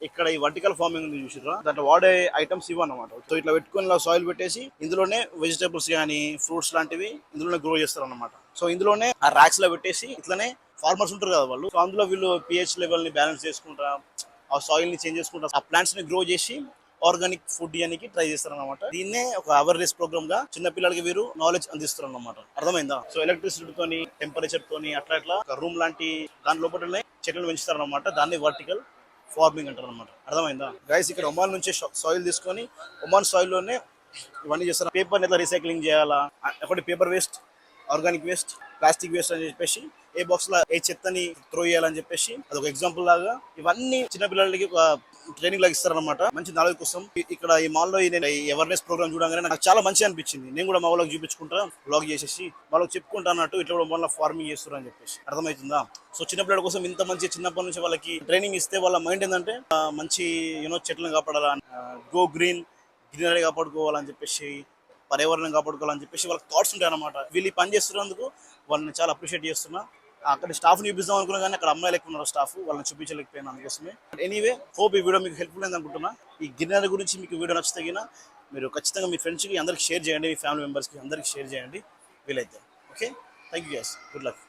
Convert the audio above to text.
ఇక్కడ ఈ vertical farming చూసిరా, దాంట్లో వాడే ఐటమ్స్ ఇవన్నమాట. సో ఇట్లా పెట్టుకుని ఇలా సాయిల్ పెట్టేసి ఇందులోనే వెజిటేబుల్స్ కానీ ఫ్రూట్స్ లాంటివి ఇందులోనే గ్రో చేస్తారు అన్నమాట. సో ఇందులోనే ఆ ర్యాక్స్ లో పెట్టేసి ఇట్లనే ఫార్మర్స్ ఉంటారు కదా వాళ్ళు, సో అందులో వీళ్ళు పిహెచ్ లెవెల్ ని బ్యాలెన్స్ చేసుకుంటా, ఆ సాయిల్ ని చేంజ్ చేసుకుంటా, ఆ ప్లాంట్స్ ని గ్రో చేసి ఆర్గానిక్ ఫుడ్ ఇయడానికి ట్రై చేస్తారు అనమాట. దీన్నే ఒక అవేర్నెస్ ప్రోగ్రామ్ గా చిన్న పిల్లలకి వీరు నాలెడ్జ్ అందిస్తారు అన్నమాట. అర్థమైందా? సో ఎలక్ట్రిసిటీ తోని, టెంపరేచర్ తోని అట్లా అట్లా ఒక రూమ్ లాంటి దాని లోపలనే చెట్లను పెంచుతారు అనమాట. దాన్ని వర్టికల్ ఫార్మింగ్ అంటారు అనమాట. అర్థమైందా గైస్? ఇక్కడ ఒమాన్ నుంచి సాయిల్ తీసుకొని ఒమాన్ సాయిల్ లోనే ఇవన్నీ చేస్తారు. పేపర్ ఎట్లా రీసైక్లింగ్ చేయాలా, ఒకటి paper waste, organic waste, plastic waste అని చెప్పేసి ఏ బాక్స్ లో ఏ చెత్తని త్రో చేయాలని చెప్పేసి అదొక ఎగ్జాంపుల్ లాగా ఇవన్నీ చిన్న పిల్లలకి ఒక ట్రైనింగ్ లాగా ఇస్తారు అనమాట. మంచి నాలెడ్జ్ కోసం ఇక్కడ ఈ మాల్ లో నేను అవేర్నెస్ ప్రోగ్రామ్ చూడగానే నాకు చాలా మంచిగా అనిపించింది. నేను కూడా మా వాళ్ళకి చూపించుకుంటా, బ్లాగ్ చేసేసి వాళ్ళకి చెప్పుకుంటా అన్నట్టు ఇట్లా కూడా మళ్ళీ ఫార్మింగ్ చేస్తారు అని చెప్పేసి. అర్థమవుతుందా? సో చిన్న పిల్లల కోసం ఇంత మంచి చిన్నప్పటి నుంచి వాళ్ళకి ట్రైనింగ్ ఇస్తే వాళ్ళ మైండ్ ఏంటంటే మంచి చెట్లను కాపాడాలా, గో గ్రీన్, గ్రీనరీ కాపాడుకోవాలని చెప్పేసి, పర్యావరణం కాపాడుకోవాలని చెప్పేసి వాళ్ళకి థాట్స్ ఉంటాయి అనమాట. వీళ్ళు ఈ పని చేస్తున్నందుకు వాళ్ళని చాలా అప్రిషియేట్ చేస్తున్నా. అక్కడ స్టాఫ్ చూపిస్తాం అనుకున్నా కానీ అక్కడ అమ్మాయిలు ఎక్కువ ఉన్నారు స్టాఫ్, వాళ్ళని చూపించలేకపోయినా అందుకోసమే. ఎనీవే హోప్ ఈ వీడియో మీకు హెల్ప్ఫుల్ అయింది అనుకుంటున్నా. ఈ గిన్నెల గురించి మీకు వీడియో నచ్చితే మీరు ఖచ్చితంగా మీ ఫ్రెండ్స్కి అందరికి షేర్ చేయండి, మీ ఫ్యామిలీ మెంబర్స్కి అందరికి షేర్ చేయండి వీలైతే. Okay, thank you guys, good luck.